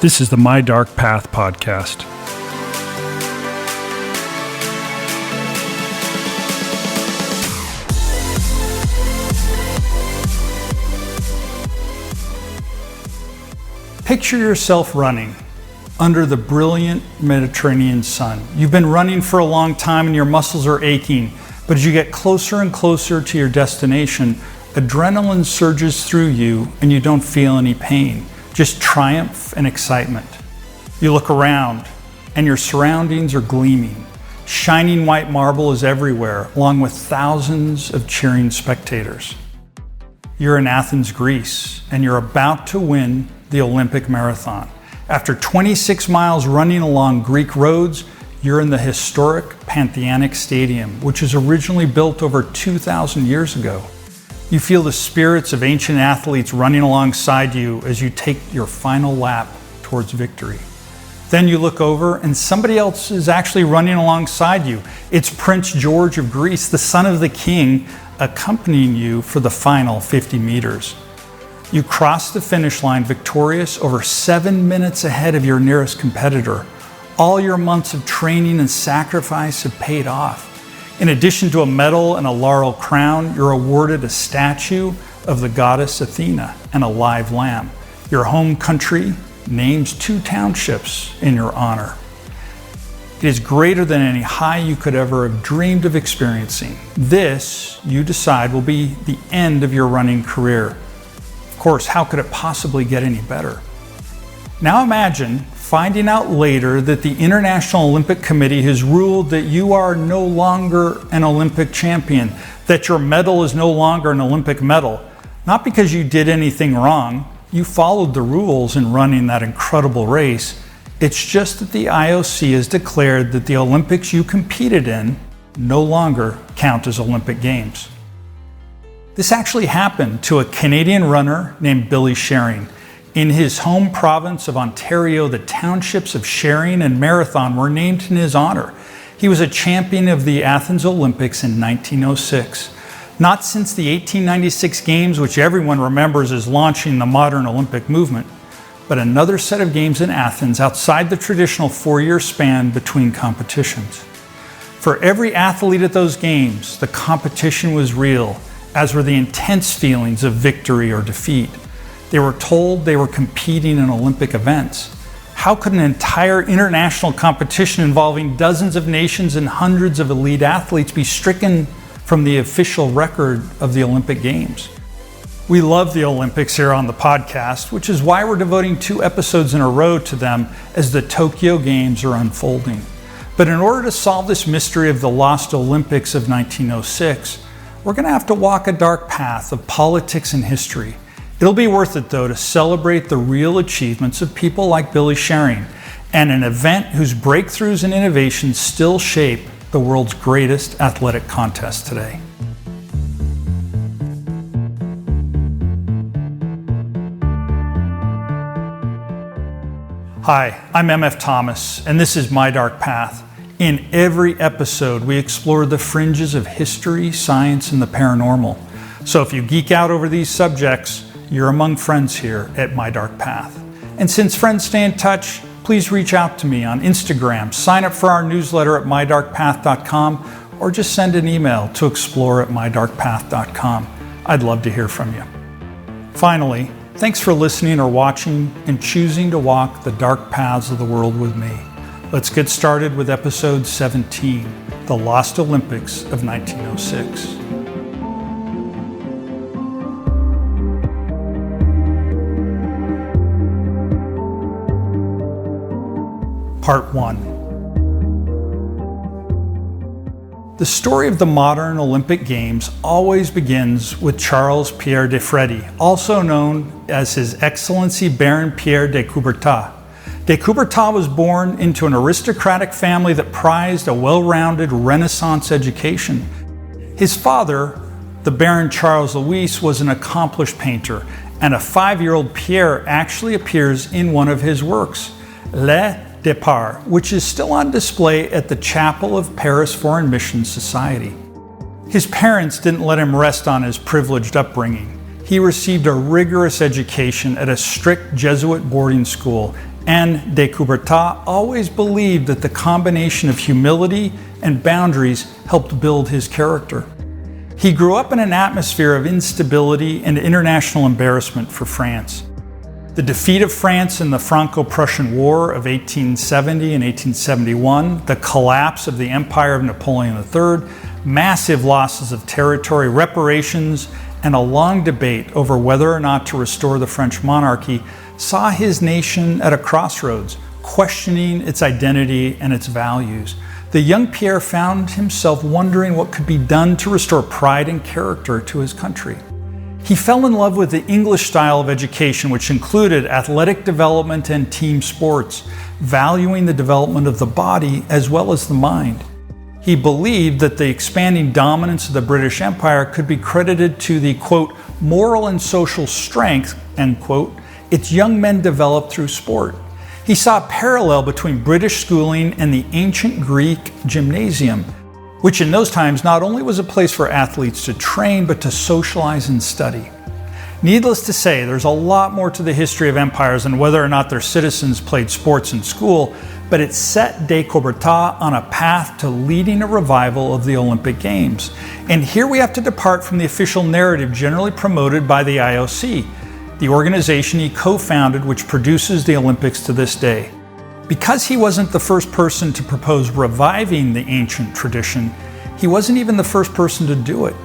This is the My Dark Path podcast. Picture yourself running under the brilliant Mediterranean sun. You've been running for a long time and your muscles are aching, but as you get closer and closer to your destination, adrenaline surges through you and you don't feel any pain, just triumph and excitement. You look around and your surroundings are gleaming. Shining white marble is everywhere, along with thousands of cheering spectators. You're in Athens, Greece, and you're about to win the Olympic marathon. After 26 miles running along Greek roads, you're in the historic Pantheonic Stadium, which was originally built over 2,000 years ago. You feel the spirits of ancient athletes running alongside you as you take your final lap towards victory. Then you look over and somebody else is actually running alongside you. It's Prince George of Greece, the son of the king, accompanying you for the final 50 meters. You cross the finish line victorious, over 7 minutes ahead of your nearest competitor. All your months of training and sacrifice have paid off. In addition to a medal and a laurel crown, you're awarded a statue of the goddess Athena and a live lamb. Your home country names 2 townships in your honor. It is greater than any high you could ever have dreamed of experiencing. This, you decide, will be the end of your running career. Of course, how could it possibly get any better? Now imagine finding out later that the International Olympic Committee has ruled that you are no longer an Olympic champion, that your medal is no longer an Olympic medal. Not because you did anything wrong, you followed the rules in running that incredible race. It's just that the IOC has declared that the Olympics you competed in no longer count as Olympic Games. This actually happened to a Canadian runner named Billy Sherring. In his home province of Ontario, the townships of Sherring and Marathon were named in his honor. He was a champion of the Athens Olympics in 1906. Not since the 1896 Games, which everyone remembers as launching the modern Olympic movement, but another set of games in Athens outside the traditional 4-year span between competitions. For every athlete at those games, the competition was real, as were the intense feelings of victory or defeat. They were told they were competing in Olympic events. How could an entire international competition involving dozens of nations and hundreds of elite athletes be stricken from the official record of the Olympic Games? We love the Olympics here on the podcast, which is why we're devoting 2 episodes in a row to them as the Tokyo Games are unfolding. But in order to solve this mystery of the lost Olympics of 1906, we're going to have to walk a dark path of politics and history. It'll be worth it, though, to celebrate the real achievements of people like Billy Sherring and an event whose breakthroughs and innovations still shape the world's greatest athletic contest today. Hi, I'm MF Thomas, and this is My Dark Path. In every episode, we explore the fringes of history, science, and the paranormal. So if you geek out over these subjects, you're among friends here at My Dark Path. And since friends stay in touch, please reach out to me on Instagram, sign up for our newsletter at mydarkpath.com, or just send an email to explore@mydarkpath.com. I'd love to hear from you. Finally, thanks for listening or watching and choosing to walk the dark paths of the world with me. Let's get started with episode 17, The Lost Olympics of 1906. Part 1. The story of the modern Olympic Games always begins with Charles Pierre de Freddy, also known as His Excellency Baron Pierre de Coubertin. De Coubertin was born into an aristocratic family that prized a well-rounded Renaissance education. His father, the Baron Charles Louis, was an accomplished painter, and a 5-year-old Pierre actually appears in one of his works, Le Départ, which is still on display at the Chapel of Paris Foreign Missions Society. His parents didn't let him rest on his privileged upbringing. He received a rigorous education at a strict Jesuit boarding school and de Coubertin always believed that the combination of humility and boundaries helped build his character. He grew up in an atmosphere of instability and international embarrassment for France. The defeat of France in the Franco-Prussian War of 1870 and 1871, the collapse of the Empire of Napoleon III, massive losses of territory, reparations, and a long debate over whether or not to restore the French monarchy saw his nation at a crossroads, questioning its identity and its values. The young Pierre found himself wondering what could be done to restore pride and character to his country. He fell in love with the English style of education, which included athletic development and team sports, valuing the development of the body as well as the mind. He believed that the expanding dominance of the British Empire could be credited to the, quote, moral and social strength, end quote, its young men developed through sport. He saw a parallel between British schooling and the ancient Greek gymnasium, which in those times not only was a place for athletes to train, but to socialize and study. Needless to say, there's a lot more to the history of empires than whether or not their citizens played sports in school, but it set de Coubertin on a path to leading a revival of the Olympic Games. And here we have to depart from the official narrative generally promoted by the IOC, the organization he co-founded which produces the Olympics to this day. Because he wasn't the first person to propose reviving the ancient tradition, he wasn't even the first person to do it.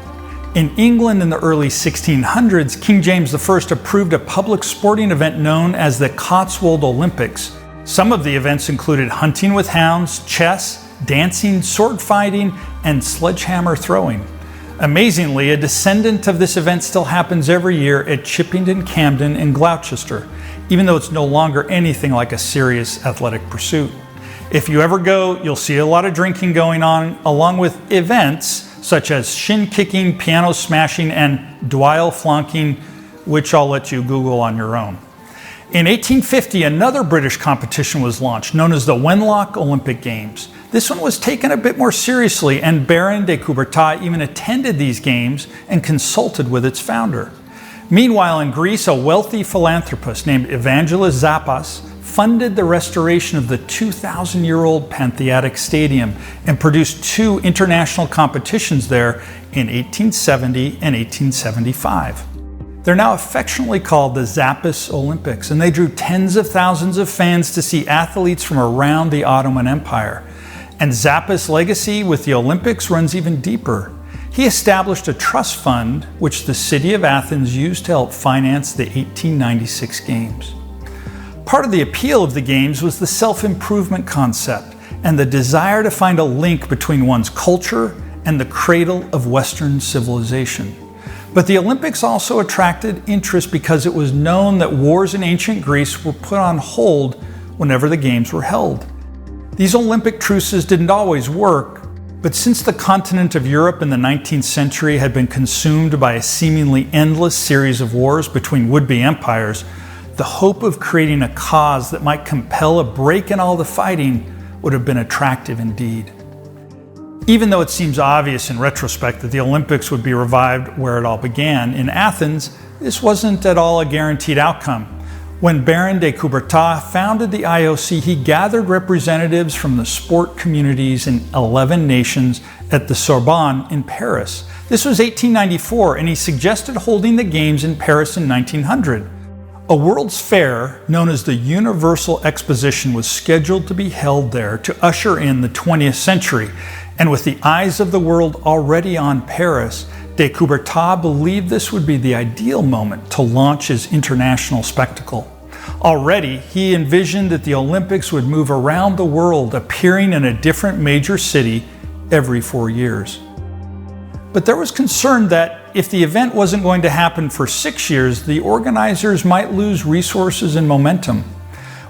In England in the early 1600s, King James I approved a public sporting event known as the Cotswold Olympics. Some of the events included hunting with hounds, chess, dancing, sword fighting, and sledgehammer throwing. Amazingly, a descendant of this event still happens every year at Chippington Camden in Gloucester, even though it's no longer anything like a serious athletic pursuit. If you ever go, you'll see a lot of drinking going on, along with events such as shin kicking, piano smashing, and dwyle flunking, which I'll let you Google on your own. In 1850, another British competition was launched, known as the Wenlock Olympic Games. This one was taken a bit more seriously, and Baron de Coubertin even attended these games and consulted with its founder. Meanwhile, in Greece, a wealthy philanthropist named Evangelos Zappas funded the restoration of the 2,000-year-old Pantheatic Stadium and produced two international competitions there in 1870 and 1875. They're now affectionately called the Zappas Olympics, and they drew tens of thousands of fans to see athletes from around the Ottoman Empire. And Zappas' legacy with the Olympics runs even deeper. He established a trust fund which the city of Athens used to help finance the 1896 Games. Part of the appeal of the Games was the self-improvement concept and the desire to find a link between one's culture and the cradle of Western civilization. But the Olympics also attracted interest because it was known that wars in ancient Greece were put on hold whenever the Games were held. These Olympic truces didn't always work, but since the continent of Europe in the 19th century had been consumed by a seemingly endless series of wars between would-be empires, the hope of creating a cause that might compel a break in all the fighting would have been attractive indeed. Even though it seems obvious in retrospect that the Olympics would be revived where it all began, in Athens, this wasn't at all a guaranteed outcome. When Baron de Coubertin founded the IOC, he gathered representatives from the sport communities in 11 nations at the Sorbonne in Paris. This was 1894, and he suggested holding the Games in Paris in 1900. A World's Fair, known as the Universal Exposition, was scheduled to be held there to usher in the 20th century. And with the eyes of the world already on Paris, de Coubertin believed this would be the ideal moment to launch his international spectacle. Already, he envisioned that the Olympics would move around the world, appearing in a different major city every 4 years. But there was concern that if the event wasn't going to happen for 6 years, the organizers might lose resources and momentum.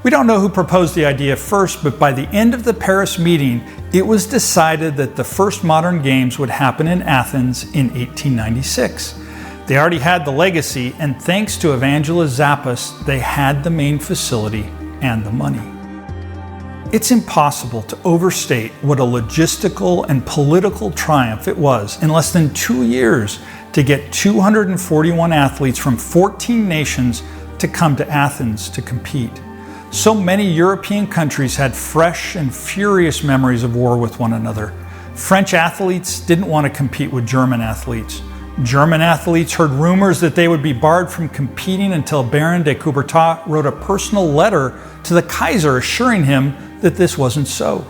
We don't know who proposed the idea first, but by the end of the Paris meeting, it was decided that the first modern games would happen in Athens in 1896. They already had the legacy, and thanks to Evangelos Zappas, they had the main facility and the money. It's impossible to overstate what a logistical and political triumph it was in less than 2 years to get 241 athletes from 14 nations to come to Athens to compete. So many European countries had fresh and furious memories of war with one another. French athletes didn't want to compete with German athletes. German athletes heard rumors that they would be barred from competing until Baron de Coubertin wrote a personal letter to the Kaiser assuring him that this wasn't so.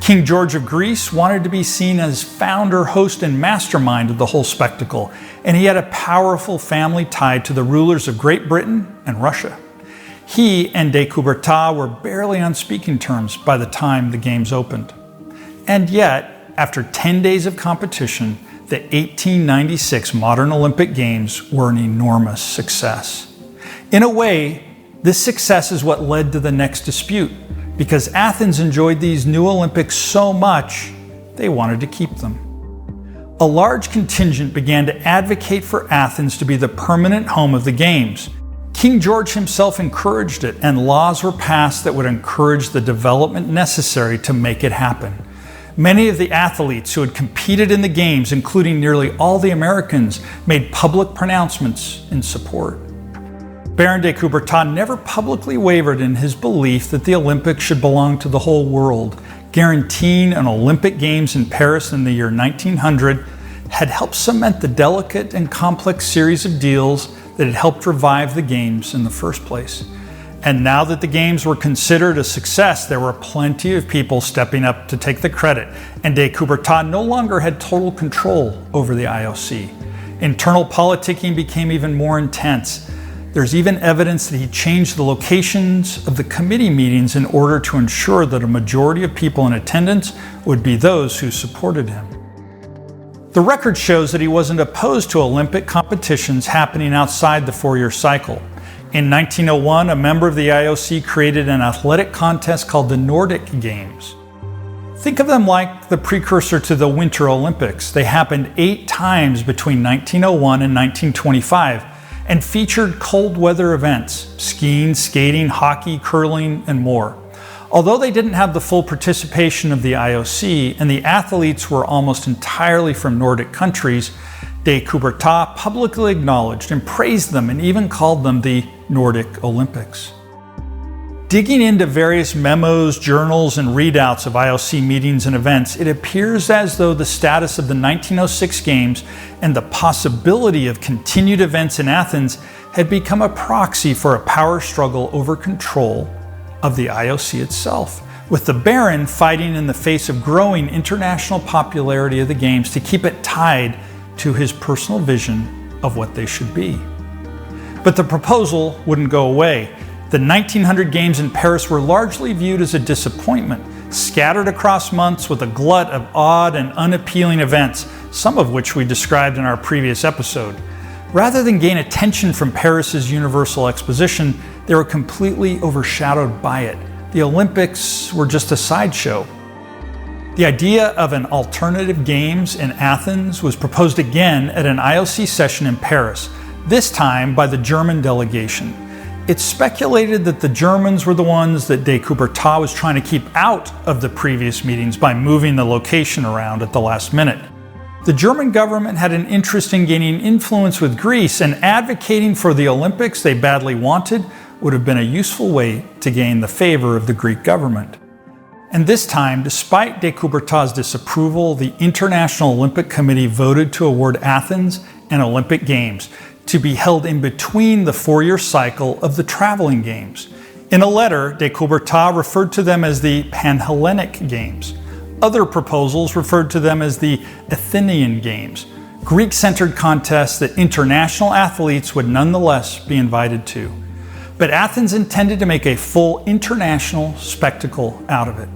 King George of Greece wanted to be seen as founder, host, and mastermind of the whole spectacle, and he had a powerful family tied to the rulers of Great Britain and Russia. He and de Coubertin were barely on speaking terms by the time the Games opened. And yet, after 10 days of competition, the 1896 modern Olympic Games were an enormous success. In a way, this success is what led to the next dispute, because Athens enjoyed these new Olympics so much, they wanted to keep them. A large contingent began to advocate for Athens to be the permanent home of the Games. King George himself encouraged it, and laws were passed that would encourage the development necessary to make it happen. Many of the athletes who had competed in the Games, including nearly all the Americans, made public pronouncements in support. Baron de Coubertin never publicly wavered in his belief that the Olympics should belong to the whole world. Guaranteeing an Olympic Games in Paris in the year 1900 had helped cement the delicate and complex series of deals that had helped revive the Games in the first place. And now that the Games were considered a success, there were plenty of people stepping up to take the credit, and de Coubertin no longer had total control over the IOC. Internal politicking became even more intense. There's even evidence that he changed the locations of the committee meetings in order to ensure that a majority of people in attendance would be those who supported him. The record shows that he wasn't opposed to Olympic competitions happening outside the four-year cycle. In 1901, a member of the IOC created an athletic contest called the Nordic Games. Think of them like the precursor to the Winter Olympics. They happened 8 times between 1901 and 1925 and featured cold weather events: skiing, skating, hockey, curling, and more. Although they didn't have the full participation of the IOC and the athletes were almost entirely from Nordic countries, de Coubertin publicly acknowledged and praised them and even called them the Nordic Olympics. Digging into various memos, journals, and readouts of IOC meetings and events, it appears as though the status of the 1906 Games and the possibility of continued events in Athens had become a proxy for a power struggle over control of the IOC itself, with the Baron fighting in the face of growing international popularity of the Games to keep it tied to his personal vision of what they should be. But the proposal wouldn't go away. The 1900 Games in Paris were largely viewed as a disappointment, scattered across months with a glut of odd and unappealing events, some of which we described in our previous episode. Rather than gain attention from Paris's Universal Exposition, they were completely overshadowed by it. The Olympics were just a sideshow. The idea of an alternative Games in Athens was proposed again at an IOC session in Paris, this time by the German delegation. It's speculated that the Germans were the ones that de Coubertin was trying to keep out of the previous meetings by moving the location around at the last minute. The German government had an interest in gaining influence with Greece, and advocating for the Olympics they badly wanted would have been a useful way to gain the favor of the Greek government. And this time, despite de Coubertin's disapproval, the International Olympic Committee voted to award Athens an Olympic Games to be held in between the four-year cycle of the traveling Games. In a letter, de Coubertin referred to them as the Panhellenic Games. Other proposals referred to them as the Athenian Games, Greek-centered contests that international athletes would nonetheless be invited to. But Athens intended to make a full international spectacle out of it.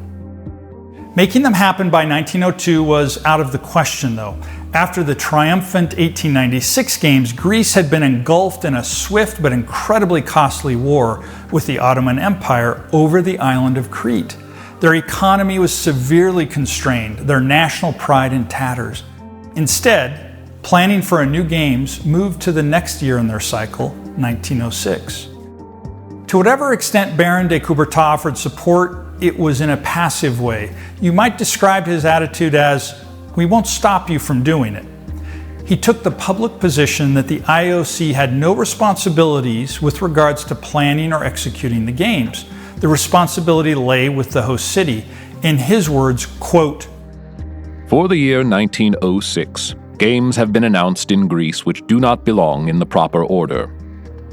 Making them happen by 1902 was out of the question, though. After the triumphant 1896 Games, Greece had been engulfed in a swift but incredibly costly war with the Ottoman Empire over the island of Crete. Their economy was severely constrained, their national pride in tatters. Instead, planning for a new Games moved to the next year in their cycle, 1906. To whatever extent Baron de Coubertin offered support, it was in a passive way. You might describe his attitude as, "We won't stop you from doing it." He took the public position that the IOC had no responsibilities with regards to planning or executing the Games. the responsibility lay with the host city. In his words, quote, "For the year 1906, games have been announced in Greece which do not belong in the proper order.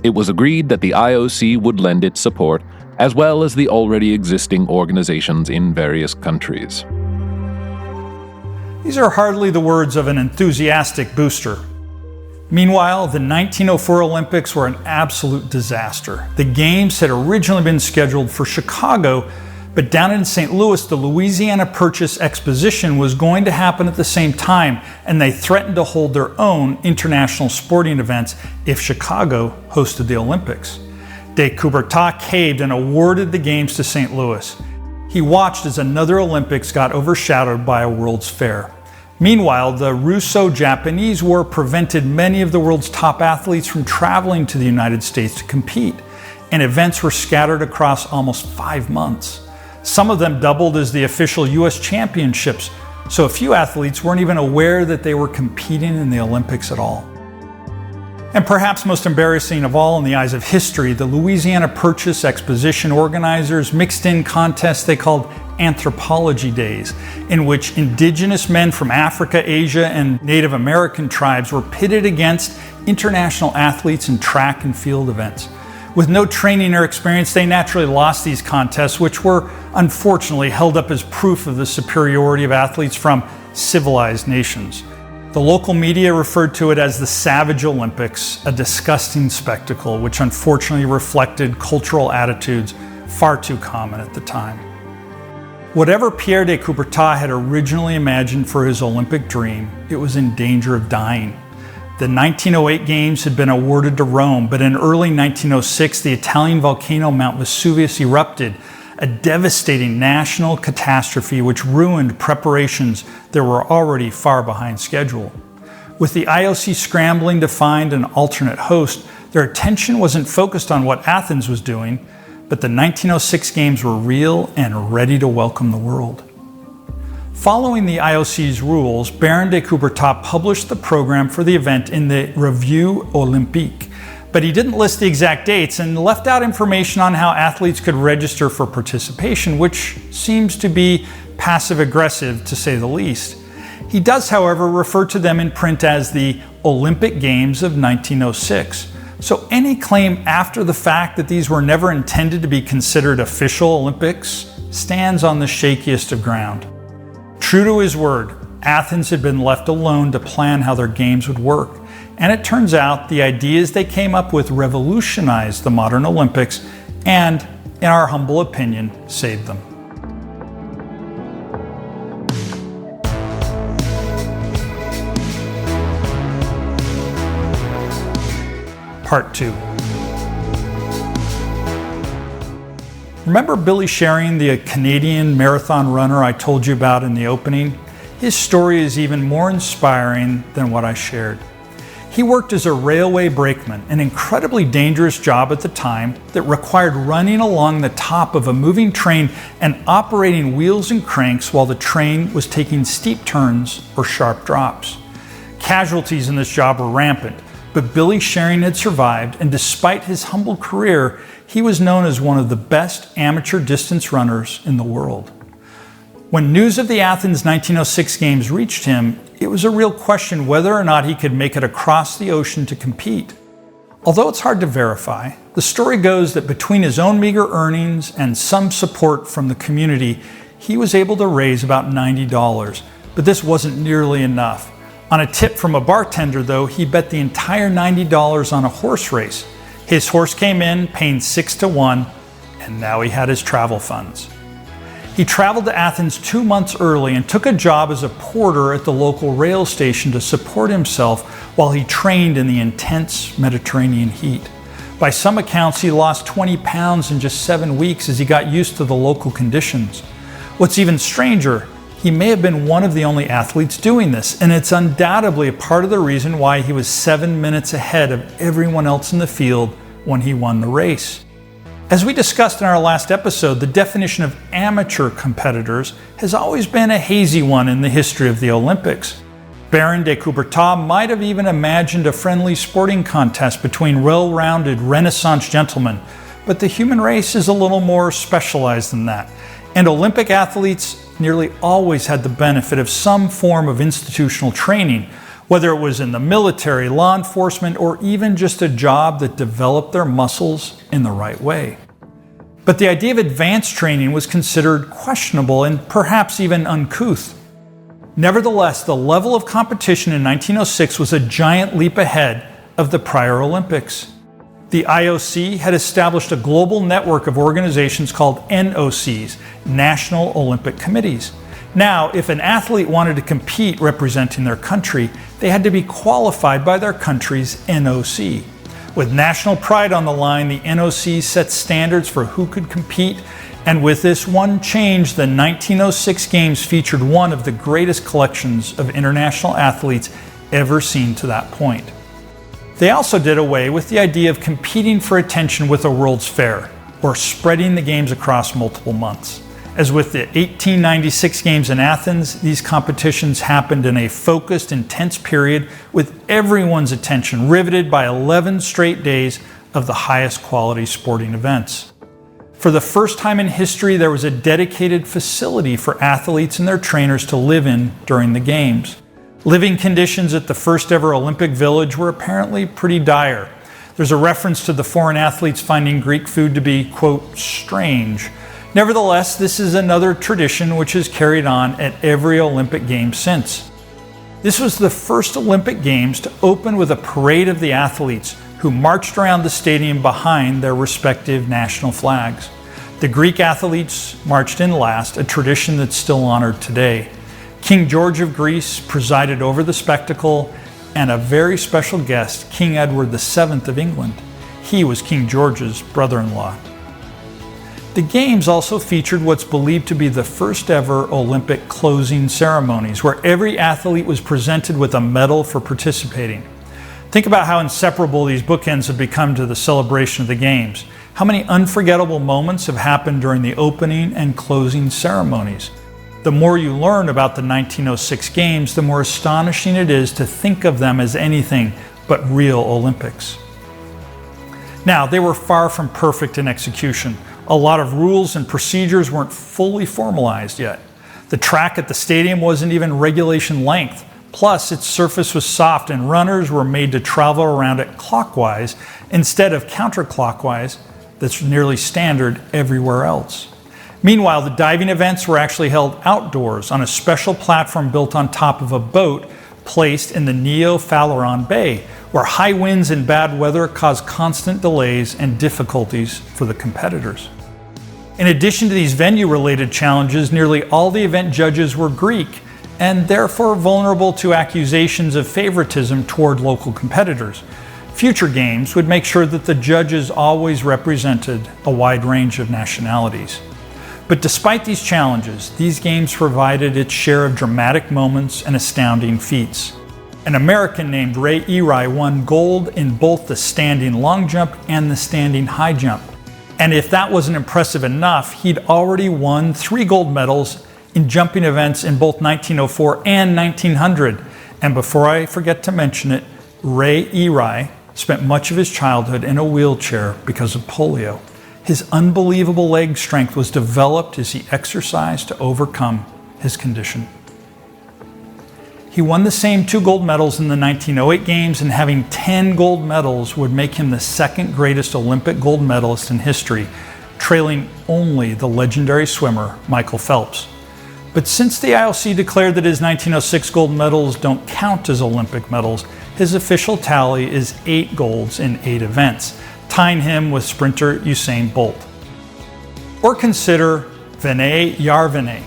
It was agreed that the IOC would lend its support, as well as the already existing organizations in various countries." These are hardly the words of an enthusiastic booster. Meanwhile, the 1904 Olympics were an absolute disaster. The Games had originally been scheduled for Chicago, but down in St. Louis, the Louisiana Purchase Exposition was going to happen at the same time, and they threatened to hold their own international sporting events if Chicago hosted the Olympics. De Coubertin caved and awarded the Games to St. Louis. He watched as another Olympics got overshadowed by a World's Fair. Meanwhile, the Russo-Japanese War prevented many of the world's top athletes from traveling to the United States to compete, and events were scattered across almost 5 months. Some of them doubled as the official U.S. championships, so a few athletes weren't even aware that they were competing in the Olympics at all. And perhaps most embarrassing of all in the eyes of history, the Louisiana Purchase Exposition organizers mixed in contests they called Anthropology Days, in which indigenous men from Africa, Asia, and Native American tribes were pitted against international athletes in track and field events. With no training or experience, they naturally lost these contests, which were unfortunately held up as proof of the superiority of athletes from civilized nations. The local media referred to it as the Savage Olympics, a disgusting spectacle which unfortunately reflected cultural attitudes far too common at the time. Whatever Pierre de Coubertin had originally imagined for his Olympic dream, it was in danger of dying. The 1908 Games had been awarded to Rome, but in early 1906, the Italian volcano Mount Vesuvius erupted, a devastating national catastrophe which ruined preparations that were already far behind schedule. With the IOC scrambling to find an alternate host, their attention wasn't focused on what Athens was doing, but the 1906 Games were real and ready to welcome the world. Following the IOC's rules, Baron de Coubertin published the program for the event in the Revue Olympique, but he didn't list the exact dates and left out information on how athletes could register for participation, which seems to be passive-aggressive to say the least. He does, however, refer to them in print as the Olympic Games of 1906. So any claim after the fact that these were never intended to be considered official Olympics stands on the shakiest of ground. True to his word, Athens had been left alone to plan how their games would work, and it turns out the ideas they came up with revolutionized the modern Olympics and, in our humble opinion, saved them. Part 2. Remember Billy Sherring, the Canadian marathon runner I told you about in the opening? His story is even more inspiring than what I shared. He worked as a railway brakeman, an incredibly dangerous job at the time that required running along the top of a moving train and operating wheels and cranks while the train was taking steep turns or sharp drops. Casualties in this job were rampant, but Billy Sherring had survived, and despite his humble career, he was known as one of the best amateur distance runners in the world. When news of the Athens 1906 Games reached him, it was a real question whether or not he could make it across the ocean to compete. Although it's hard to verify, the story goes that between his own meager earnings and some support from the community, he was able to raise about $90, but this wasn't nearly enough. On a tip from a bartender, though, he bet the entire $90 on a horse race. His horse came in paying 6-1, and now he had his travel funds. He traveled to Athens 2 months early and took a job as a porter at the local rail station to support himself while he trained in the intense Mediterranean heat. By some accounts, he lost 20 pounds in just 7 weeks as he got used to the local conditions. What's even stranger, he may have been one of the only athletes doing this, and it's undoubtedly a part of the reason why he was 7 minutes ahead of everyone else in the field when he won the race. As we discussed in our last episode, the definition of amateur competitors has always been a hazy one in the history of the Olympics. Baron de Coubertin might have even imagined a friendly sporting contest between well-rounded Renaissance gentlemen, But the human race is a little more specialized than that. And Olympic athletes nearly always had the benefit of some form of institutional training, whether it was in the military, law enforcement, or even just a job that developed their muscles in the right way. But the idea of advanced training was considered questionable and perhaps even uncouth. Nevertheless, the level of competition in 1906 was a giant leap ahead of the prior Olympics. The IOC had established a global network of organizations called NOCs, National Olympic Committees. Now, if an athlete wanted to compete representing their country, they had to be qualified by their country's NOC. With national pride on the line, the NOC set standards for who could compete, and with this one change, the 1906 Games featured one of the greatest collections of international athletes ever seen to that point. They also did away with the idea of competing for attention with a World's Fair, or spreading the Games across multiple months. As with the 1896 Games in Athens, these competitions happened in a focused, intense period with everyone's attention riveted by 11 straight days of the highest quality sporting events. For the first time in history, there was a dedicated facility for athletes and their trainers to live in during the Games. Living conditions at the first ever Olympic Village were apparently pretty dire. There's a reference to the foreign athletes finding Greek food to be, quote, strange. Nevertheless, this is another tradition which has carried on at every Olympic Games since. This was the first Olympic Games to open with a parade of the athletes who marched around the stadium behind their respective national flags. The Greek athletes marched in last, a tradition that's still honored today. King George of Greece presided over the spectacle, and a very special guest, King Edward VII of England. He was King George's brother-in-law. The Games also featured what's believed to be the first ever Olympic closing ceremonies, where every athlete was presented with a medal for participating. Think about how inseparable these bookends have become to the celebration of the Games. How many unforgettable moments have happened during the opening and closing ceremonies? The more you learn about the 1906 Games, the more astonishing it is to think of them as anything but real Olympics. Now, they were far from perfect in execution. A lot of rules and procedures weren't fully formalized yet. The track at the stadium wasn't even regulation length. Plus, its surface was soft and runners were made to travel around it clockwise instead of counterclockwise, that's nearly standard everywhere else. Meanwhile, the diving events were actually held outdoors on a special platform built on top of a boat placed in the Neo-Phaleron Bay, where high winds and bad weather caused constant delays and difficulties for the competitors. In addition to these venue-related challenges, nearly all the event judges were Greek and therefore vulnerable to accusations of favoritism toward local competitors. Future Games would make sure that the judges always represented a wide range of nationalities. But despite these challenges, these Games provided its share of dramatic moments and astounding feats. An American named Ray Eri won gold in both the standing long jump and the standing high jump. And if that wasn't impressive enough, he'd already won 3 gold medals in jumping events in both 1904 and 1900. And before I forget to mention it, Ray Eri spent much of his childhood in a wheelchair because of polio. His unbelievable leg strength was developed as he exercised to overcome his condition. He won the same 2 gold medals in the 1908 Games, and having 10 gold medals would make him the second greatest Olympic gold medalist in history, trailing only the legendary swimmer Michael Phelps. But since the IOC declared that his 1906 gold medals don't count as Olympic medals, his official tally is 8 golds in 8 events, tying him with sprinter Usain Bolt. Or consider Venäjä Järvinen,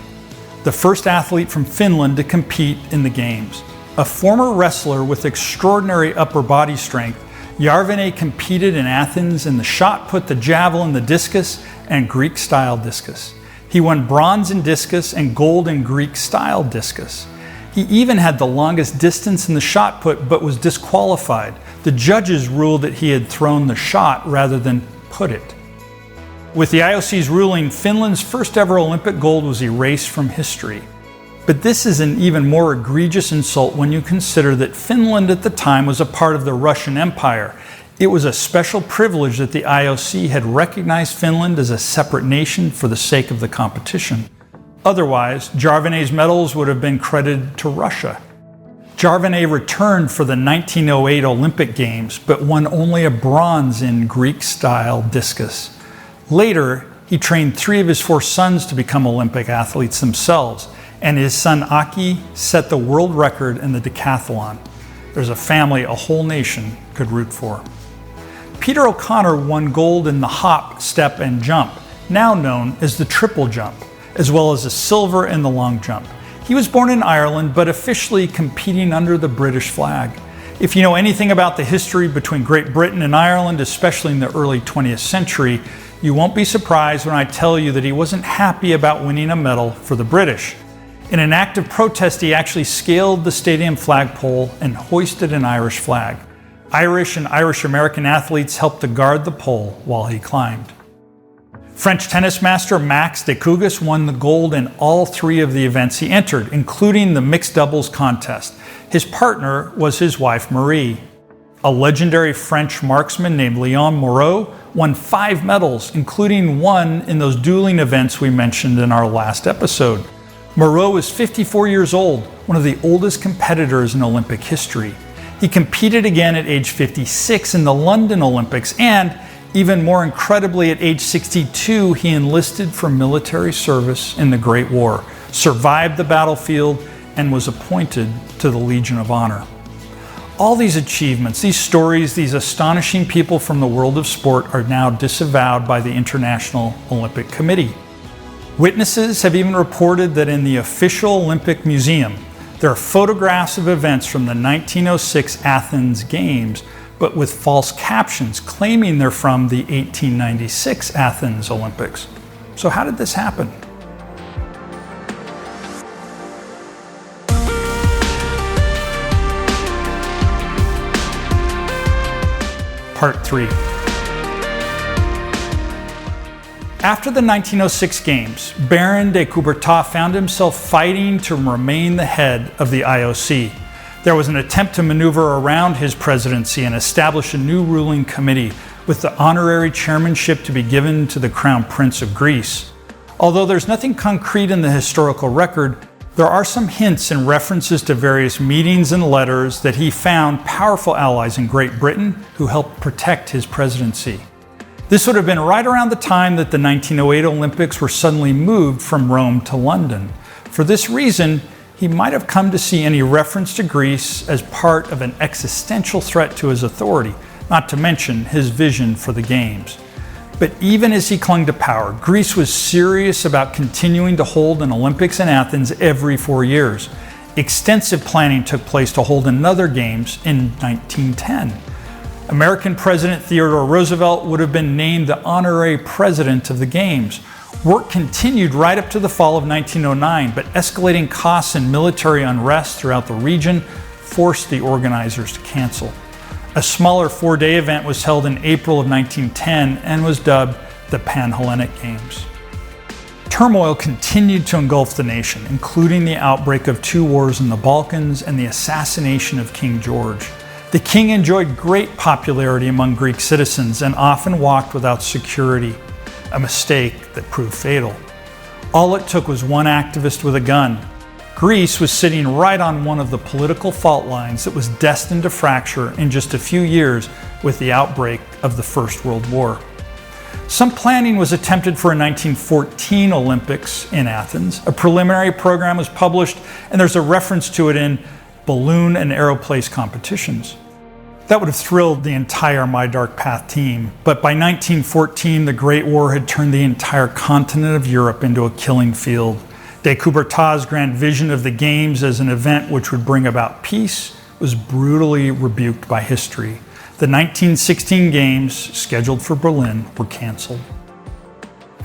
the first athlete from Finland to compete in the Games. A former wrestler with extraordinary upper body strength, Järvinen competed in Athens in the shot put, the javelin, the discus, and Greek-style discus. He won bronze in discus and gold in Greek-style discus. He even had the longest distance in the shot put, but was disqualified. The judges ruled that he had thrown the shot rather than put it. With the IOC's ruling, Finland's first ever Olympic gold was erased from history. But this is an even more egregious insult when you consider that Finland at the time was a part of the Russian Empire. It was a special privilege that the IOC had recognized Finland as a separate nation for the sake of the competition. Otherwise, Jarvenet's medals would have been credited to Russia. Jarvenet returned for the 1908 Olympic Games, but won only a bronze in Greek-style discus. Later, he trained 3 of his 4 sons to become Olympic athletes themselves, and his son Aki set the world record in the decathlon. There's a family a whole nation could root for. Peter O'Connor won gold in the hop, step, and jump, now known as the triple jump, as well as a silver in the long jump. He was born in Ireland, but officially competing under the British flag. If you know anything about the history between Great Britain and Ireland, especially in the early 20th century, you won't be surprised when I tell you that he wasn't happy about winning a medal for the British. In an act of protest, he actually scaled the stadium flagpole and hoisted an Irish flag. Irish and Irish-American athletes helped to guard the pole while he climbed. French tennis master Max de Cugas won the gold in all 3 of the events he entered, including the mixed doubles contest. His partner was his wife Marie. A legendary French marksman named Léon Moreau won 5 medals, including 1 in those dueling events we mentioned in our last episode. Moreau is 54 years old, one of the oldest competitors in Olympic history. He competed again at age 56 in the London Olympics, and even more incredibly, at age 62, he enlisted for military service in the Great War, survived the battlefield, and was appointed to the Legion of Honor. All these achievements, these stories, these astonishing people from the world of sport are now disavowed by the International Olympic Committee. Witnesses have even reported that in the official Olympic Museum, there are photographs of events from the 1906 Athens Games, but with false captions claiming they're from the 1896 Athens Olympics. So how did this happen? Part 3. After the 1906 Games, Baron de Coubertin found himself fighting to remain the head of the IOC. There was an attempt to maneuver around his presidency and establish a new ruling committee, with the honorary chairmanship to be given to the Crown Prince of Greece. Although there's nothing concrete in the historical record, there are some hints and references to various meetings and letters that he found powerful allies in Great Britain who helped protect his presidency. This would have been right around the time that the 1908 Olympics were suddenly moved from Rome to London. For this reason, he might have come to see any reference to Greece as part of an existential threat to his authority, not to mention his vision for the Games. But even as he clung to power, Greece was serious about continuing to hold an Olympics in Athens every 4 years. Extensive planning took place to hold another Games in 1910. American President Theodore Roosevelt would have been named the honorary president of the Games. Work continued right up to the fall of 1909, but escalating costs and military unrest throughout the region forced the organizers to cancel. A smaller 4-day event was held in April of 1910 and was dubbed the Pan-Hellenic Games. Turmoil continued to engulf the nation, including the outbreak of 2 wars in the Balkans and the assassination of King George. The king enjoyed great popularity among Greek citizens and often walked without security, a mistake that proved fatal. All it took was one activist with a gun. Greece was sitting right on one of the political fault lines that was destined to fracture in just a few years with the outbreak of the First World War. Some planning was attempted for a 1914 Olympics in Athens. A preliminary program was published, and there's a reference to it in balloon and aeroplace competitions. That would have thrilled the entire My Dark Path team, but by 1914 the Great War had turned the entire continent of Europe into a killing field. De Coubertin's grand vision of the Games as an event which would bring about peace was brutally rebuked by history. The 1916 Games, scheduled for Berlin, were canceled.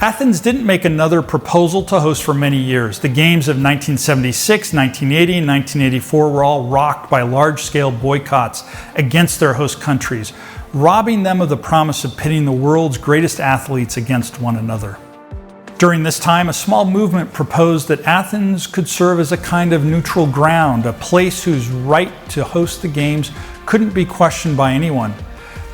Athens didn't make another proposal to host for many years. The Games of 1976, 1980, and 1984 were all rocked by large-scale boycotts against their host countries, robbing them of the promise of pitting the world's greatest athletes against one another. During this time, a small movement proposed that Athens could serve as a kind of neutral ground, a place whose right to host the Games couldn't be questioned by anyone.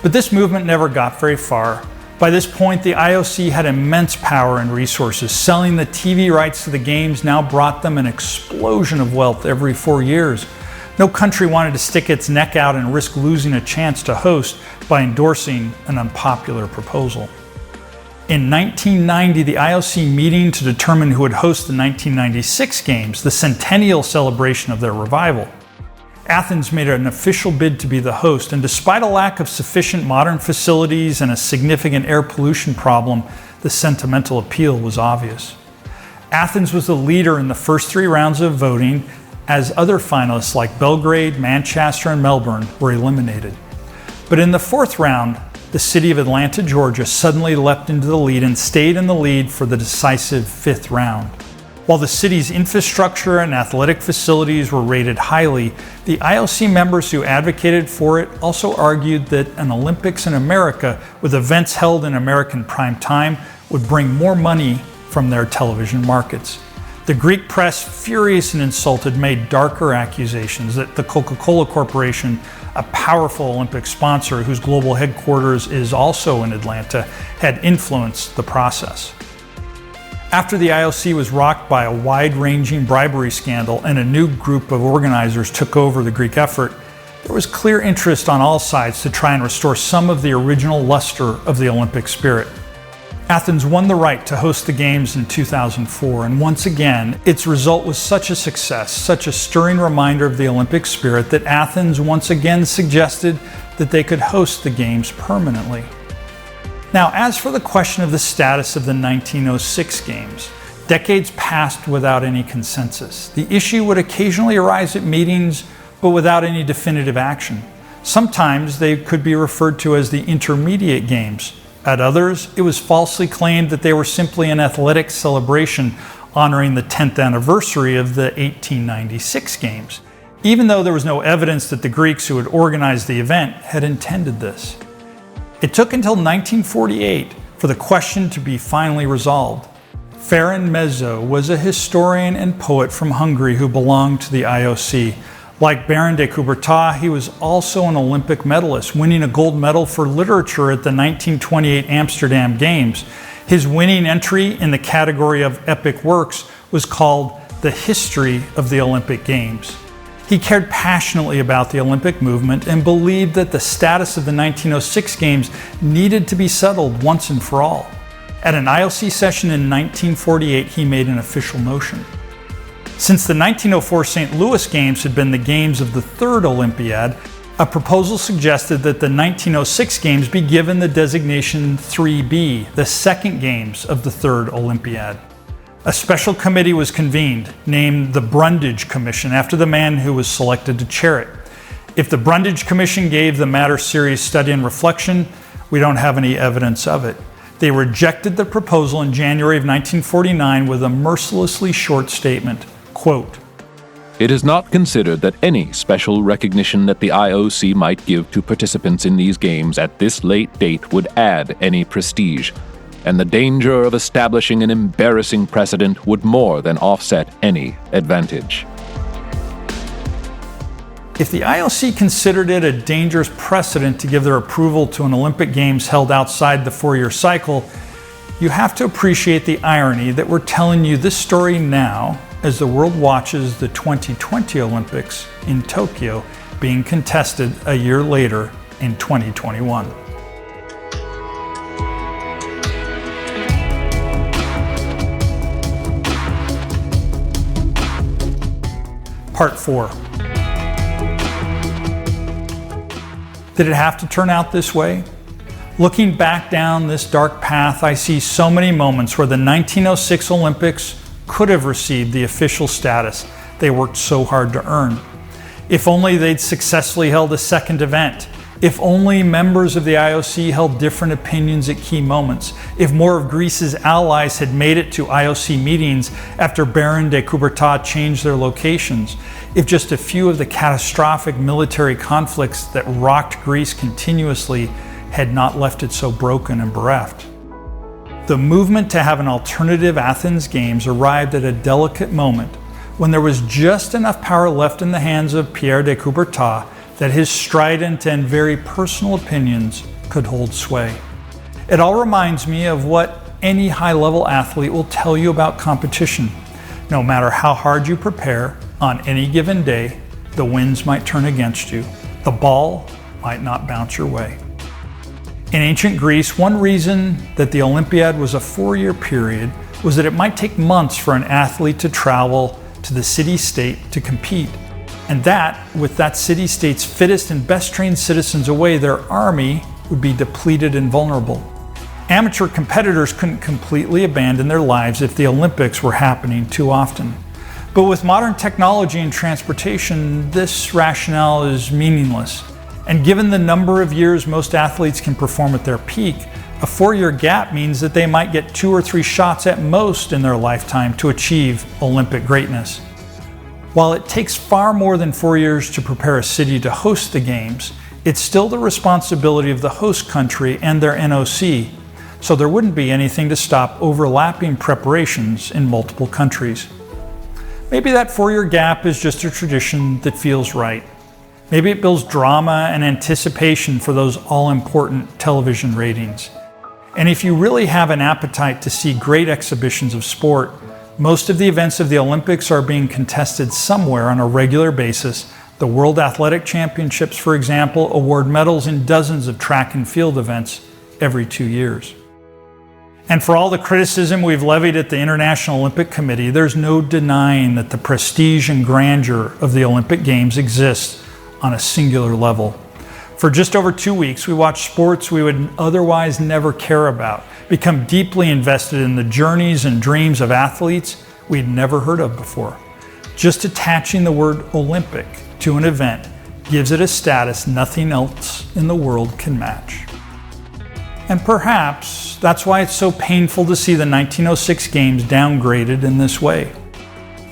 But this movement never got very far. By this point, the IOC had immense power and resources. Selling the TV rights to the games now brought them an explosion of wealth every 4 years. No country wanted to stick its neck out and risk losing a chance to host by endorsing an unpopular proposal. In 1990, the IOC meeting to determine who would host the 1996 Games, the centennial celebration of their revival. Athens made an official bid to be the host, and despite a lack of sufficient modern facilities and a significant air pollution problem, the sentimental appeal was obvious. Athens was the leader in the first 3 rounds of voting, as other finalists like Belgrade, Manchester, and Melbourne were eliminated. But in the 4th round, the city of Atlanta, Georgia suddenly leapt into the lead and stayed in the lead for the decisive 5th round. While the city's infrastructure and athletic facilities were rated highly, the IOC members who advocated for it also argued that an Olympics in America, with events held in American prime time, would bring more money from their television markets. The Greek press, furious and insulted, made darker accusations that the Coca-Cola Corporation, a powerful Olympic sponsor whose global headquarters is also in Atlanta, had influenced the process. After the IOC was rocked by a wide-ranging bribery scandal and a new group of organizers took over the Greek effort, there was clear interest on all sides to try and restore some of the original luster of the Olympic spirit. Athens won the right to host the Games in 2004, and once again, its result was such a success, such a stirring reminder of the Olympic spirit, that Athens once again suggested that they could host the Games permanently. Now, as for the question of the status of the 1906 Games, decades passed without any consensus. The issue would occasionally arise at meetings, but without any definitive action. Sometimes they could be referred to as the Intermediate Games. At others, it was falsely claimed that they were simply an athletic celebration honoring the 10th anniversary of the 1896 Games, even though there was no evidence that the Greeks who had organized the event had intended this. It took until 1948 for the question to be finally resolved. Ferenc Mezzo was a historian and poet from Hungary who belonged to the IOC. Like Baron de Coubertin, he was also an Olympic medalist, winning a gold medal for literature at the 1928 Amsterdam Games. His winning entry in the category of epic works was called The History of the Olympic Games. He cared passionately about the Olympic movement and believed that the status of the 1906 Games needed to be settled once and for all. At an IOC session in 1948, he made an official motion. Since the 1904 St. Louis Games had been the games of the 3rd Olympiad, a proposal suggested that the 1906 Games be given the designation 3B, the 2nd Games of the 3rd Olympiad. A special committee was convened, named the Brundage Commission, after the man who was selected to chair it. If the Brundage Commission gave the matter serious study and reflection, we don't have any evidence of it. They rejected the proposal in January of 1949 with a mercilessly short statement, quote, "It is not considered that any special recognition that the IOC might give to participants in these games at this late date would add any prestige, and the danger of establishing an embarrassing precedent would more than offset any advantage." If the IOC considered it a dangerous precedent to give their approval to an Olympic Games held outside the 4-year cycle, you have to appreciate the irony that we're telling you this story now as the world watches the 2020 Olympics in Tokyo being contested a year later in 2021. Part 4. Did it have to turn out this way? Looking back down this dark path, I see so many moments where the 1906 Olympics could have received the official status they worked so hard to earn. If only they'd successfully held a second event. If only members of the IOC held different opinions at key moments. If more of Greece's allies had made it to IOC meetings after Baron de Coubertin changed their locations. If just a few of the catastrophic military conflicts that rocked Greece continuously had not left it so broken and bereft. The movement to have an alternative Athens Games arrived at a delicate moment when there was just enough power left in the hands of Pierre de Coubertin that his strident and very personal opinions could hold sway. It all reminds me of what any high-level athlete will tell you about competition. No matter how hard you prepare, on any given day, the winds might turn against you. The ball might not bounce your way. In ancient Greece, one reason that the Olympiad was a 4-year period was that it might take months for an athlete to travel to the city-state to compete. And that, with that city-state's fittest and best-trained citizens away, their army would be depleted and vulnerable. Amateur competitors couldn't completely abandon their lives if the Olympics were happening too often. But with modern technology and transportation, this rationale is meaningless. And given the number of years most athletes can perform at their peak, a 4-year gap means that they might get 2 or 3 shots at most in their lifetime to achieve Olympic greatness. While it takes far more than 4 years to prepare a city to host the Games, it's still the responsibility of the host country and their NOC, so there wouldn't be anything to stop overlapping preparations in multiple countries. Maybe that 4-year gap is just a tradition that feels right. Maybe it builds drama and anticipation for those all-important television ratings. And if you really have an appetite to see great exhibitions of sport, most of the events of the Olympics are being contested somewhere on a regular basis. The World Athletic Championships, for example, award medals in dozens of track and field events every 2 years. And for all the criticism we've levied at the International Olympic Committee, there's no denying that the prestige and grandeur of the Olympic Games exists on a singular level. For just over 2 weeks, we watched sports we would otherwise never care about, become deeply invested in the journeys and dreams of athletes we'd never heard of before. Just attaching the word Olympic to an event gives it a status nothing else in the world can match. And perhaps that's why it's so painful to see the 1906 Games downgraded in this way.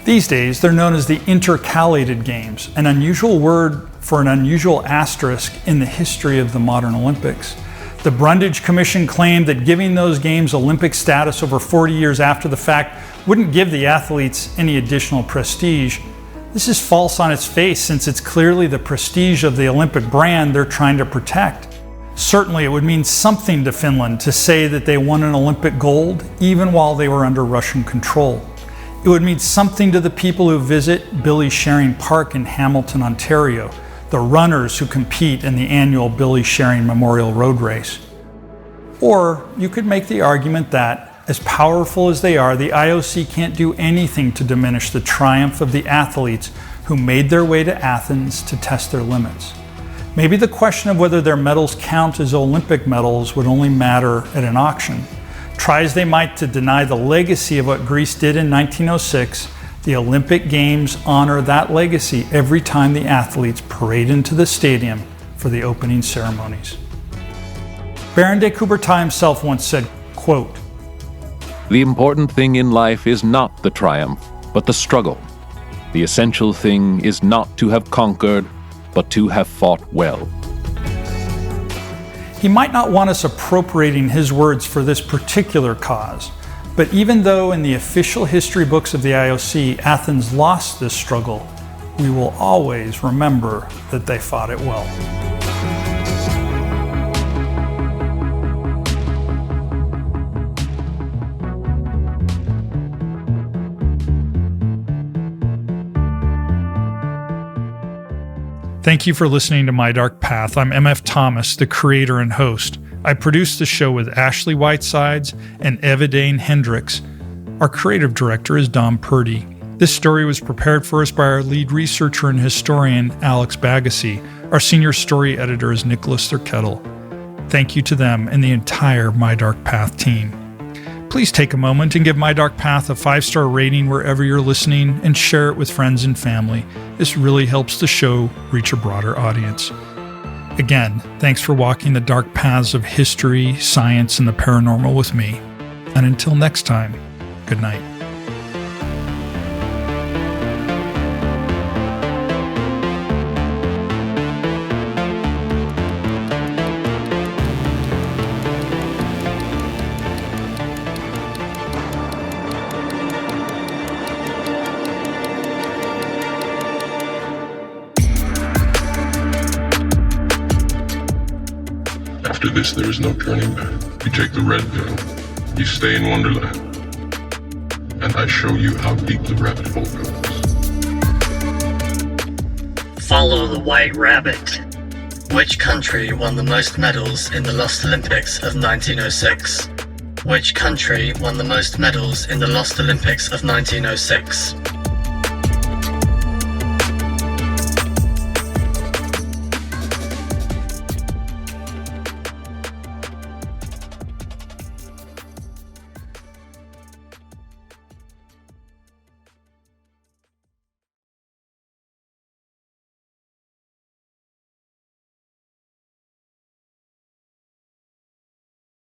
These days, they're known as the intercalated Games, an unusual word for an unusual asterisk in the history of the modern Olympics. The Brundage Commission claimed that giving those Games Olympic status over 40 years after the fact wouldn't give the athletes any additional prestige. This is false on its face, since it's clearly the prestige of the Olympic brand they're trying to protect. Certainly, it would mean something to Finland to say that they won an Olympic gold, even while they were under Russian control. It would mean something to the people who visit Billy Sharing Park in Hamilton, Ontario, the runners who compete in the annual Billy Sharing Memorial Road Race. Or you could make the argument that, as powerful as they are, the IOC can't do anything to diminish the triumph of the athletes who made their way to Athens to test their limits. Maybe the question of whether their medals count as Olympic medals would only matter at an auction. Try as they might to deny the legacy of what Greece did in 1906, the Olympic Games honor that legacy every time the athletes parade into the stadium for the opening ceremonies. Baron de Coubertin himself once said, quote, "The important thing in life is not the triumph, but the struggle. The essential thing is not to have conquered, but to have fought well." He might not want us appropriating his words for this particular cause, but even though in the official history books of the IOC, Athens lost this struggle, we will always remember that they fought it well. Thank you for listening to My Dark Path. I'm MF Thomas, the creator and host. I produce the show with Ashley Whitesides and Evidane Hendricks. Our creative director is Dom Purdy. This story was prepared for us by our lead researcher and historian, Alex Bagassi. Our senior story editor is Nicholas Thurkettle. Thank you to them and the entire My Dark Path team. Please take a moment and give My Dark Path a 5-star rating wherever you're listening and share it with friends and family. This really helps the show reach a broader audience. Again, thanks for walking the dark paths of history, science, and the paranormal with me. And until next time, good night. After this, there is no turning back. You take the red pill, you stay in Wonderland, and I show you how deep the rabbit hole goes. Follow the White Rabbit. Which country won the most medals in the Lost Olympics of 1906? Which country won the most medals in the Lost Olympics of 1906?